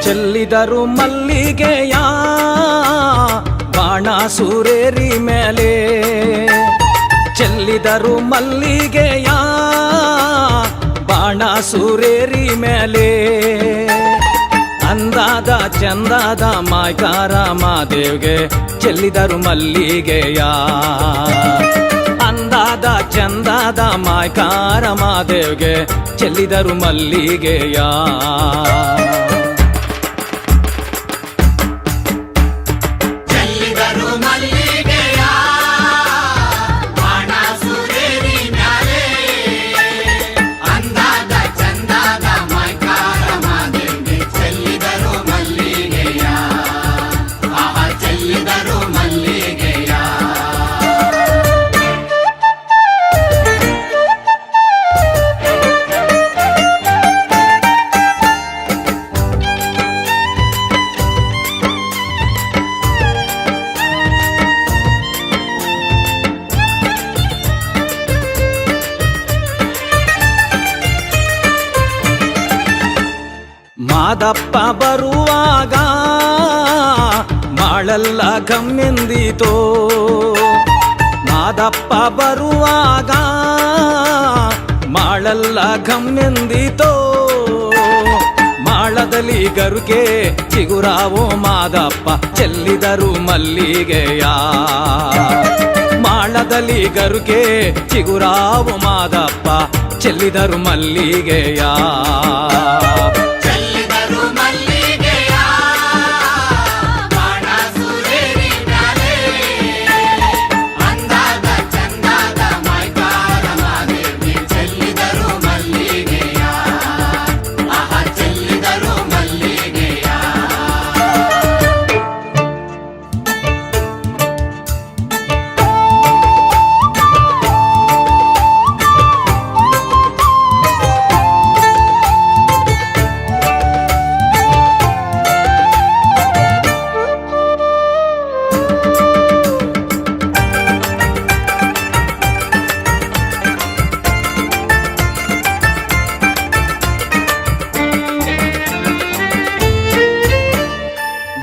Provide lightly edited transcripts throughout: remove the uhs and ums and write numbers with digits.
ಚೆಲ್ಲಿದರು ಮಲ್ಲಿಗೆಯ ಬಾಣ ಸೂರೇರಿ ಮೇಲೆ, ಚೆಲ್ಲಿದರು ಮಲ್ಲಿಗೆಯ ಬಾಣ ಸೂರೇರಿ ಮೇಲೆ. ಅಂದಾದ ಚಂದಾದ ಮಾಯ್ಕಾರ ಮಾದೇವ್ಗೆ ಚೆಲ್ಲಿದರು ಮಲ್ಲಿಗೆಯ, ಅಂದಾದ ಚಂದಾದ ಮಾಯ್ಕಾರ ಮಾದೇವ್ಗೆ ಚೆಲ್ಲಿದರು ಮಲ್ಲಿಗೆಯ. ಮಾದಪ್ಪ ಬರುವಾಗ ಮಾಳೆಲ್ಲ ಕಮ್ಮೆಂದಿತೋ, ಮಾದಪ್ಪ ಬರುವಾಗ ಮಾಳೆಲ್ಲ ಕಮ್ಮೆಂದಿತೋ. ಮಾಳದಲ್ಲಿ ಗರುಕೆ ಚಿಗುರಾವೋ ಮಾದಪ್ಪ ಚೆಲ್ಲಿದರು ಮಲ್ಲಿಗೆಯ, ಮಾಳದಲ್ಲಿ ಗರುಕೆ ಚಿಗುರಾವೋ ಮಾದಪ್ಪ ಚೆಲ್ಲಿದರು ಮಲ್ಲಿಗೆಯ.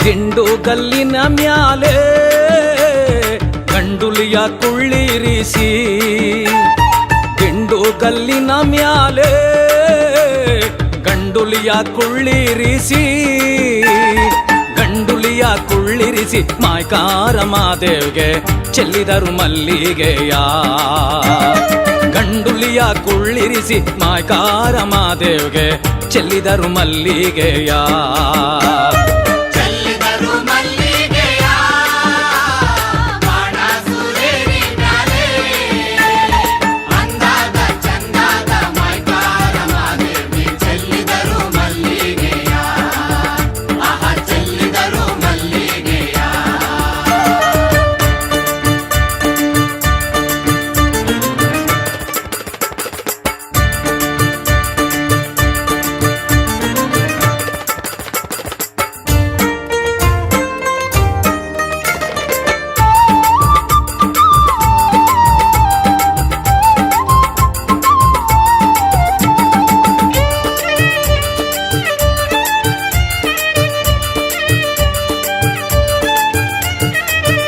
ದಿಂಡು ಗಲ್ಲಿನ ಮ್ಯಾಲೆ ಗಂಡುಲಿಯ ಕುಳ್ಳಿರಿಸಿ, ದಿಂಡು ಗಲ್ಲಿನ ಮ್ಯಾಲೆ ಗಂಡುಲಿಯ ಕುಳ್ಳಿರಿಸಿ, ಗಂಡುಲಿಯ ಕುಳ್ಳಿರಿಸಿ ಮಾಯ್ಕಾರ ಮಾದೇವ್ಗೆ ಚೆಲ್ಲಿದರು ಮಲ್ಲಿಗೆಯ, ಗಂಡುಲಿಯ ಕುಳ್ಳಿರಿಸಿ ಮಾಯ್ಕಾರ ಮಾದೇವ್ಗೆ ಚೆಲ್ಲಿದರು ಮಲ್ಲಿಗೆಯ.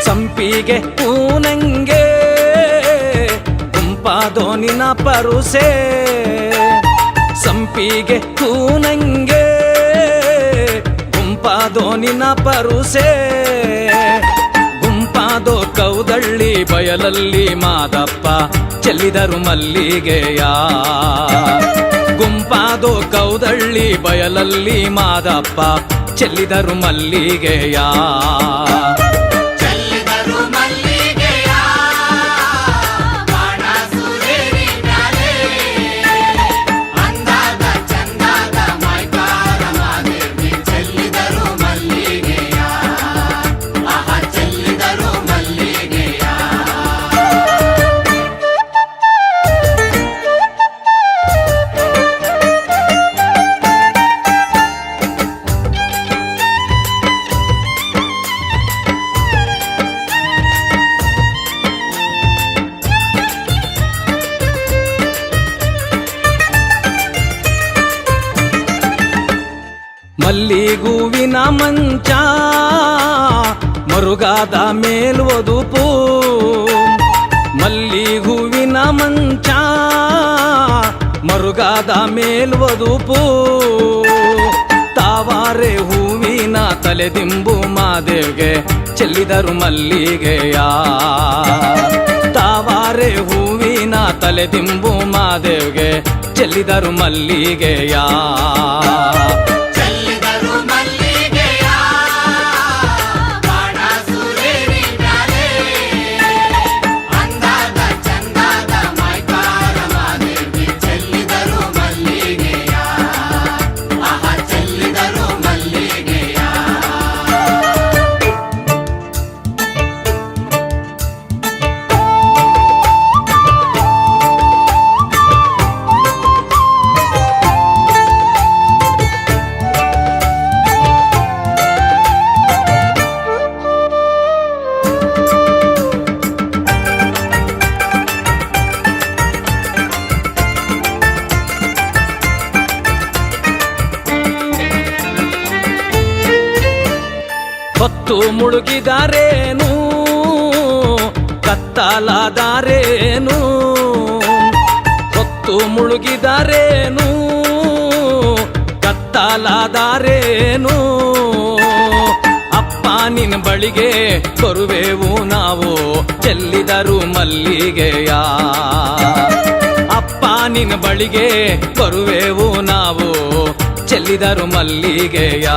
ಸಂಪಿಗೆ ಪೂನಂಗೆ ಗುಂಪಾದೋ ನಿನ ಪರುಸೆ, ಸಂಪಿಗೆ ಪೂನಂಗೆ ಗುಂಪಾದೋ ನಿನ ಪರುಸೆ. ಗುಂಪಾದೋ ಕೌದಳ್ಳಿ ಬಯಲಲ್ಲಿ ಮಾದಪ್ಪ ಚೆಲ್ಲಿದರು ಮಲ್ಲಿಗೆಯ, ಗುಂಪಾದೋ ಕೌದಳ್ಳಿ ಬಯಲಲ್ಲಿ ಮಾದಪ್ಪ ಚೆಲ್ಲಿದರು ಮಲ್ಲಿಗೆಯ. ಮಲ್ಲಿಗೂವಿನ ಮಂಚ ಮರುಗಾದ ಮೇಲ್ವದುಪು ಮಲ್ಲಿಗೂವಿನ ಮಂಚ ಮರುಗಾದ ಮೇಲ್ವದುಪು ತಾವಾರೆ ಹೂವಿನ ತಲೆದಿಂಬು ಮಾದೇವ್ಗೆ ಚೆಲ್ಲಿದರು ಮಲ್ಲಿಗೆಯ ತಾವಾರೆ ಹೂವಿನ ತಲೆದಿಂಬು ಮಾದೇವ್ಗೆ ಚೆಲ್ಲಿದರು ಮಲ್ಲಿಗೆಯ ಹೊತ್ತು ಮುಳುಗಿದಾರೇನು ಕತ್ತಲಾದಾರೇನು ಹೊತ್ತು ಮುಳುಗಿದಾರೇನು ಕತ್ತಲಾದಾರೇನು ಅಪ್ಪ ನಿನ್ನ ಬಳಿಗೆ ಬರುವೆವು ನಾವು ಚೆಲ್ಲಿದರು ಮಲ್ಲಿಗೆಯ ಅಪ್ಪ ನಿನ್ನ ಬಳಿಗೆ ಬರುವೆವು ನಾವು ಚೆಲ್ಲಿದರು ಮಲ್ಲಿಗೆಯ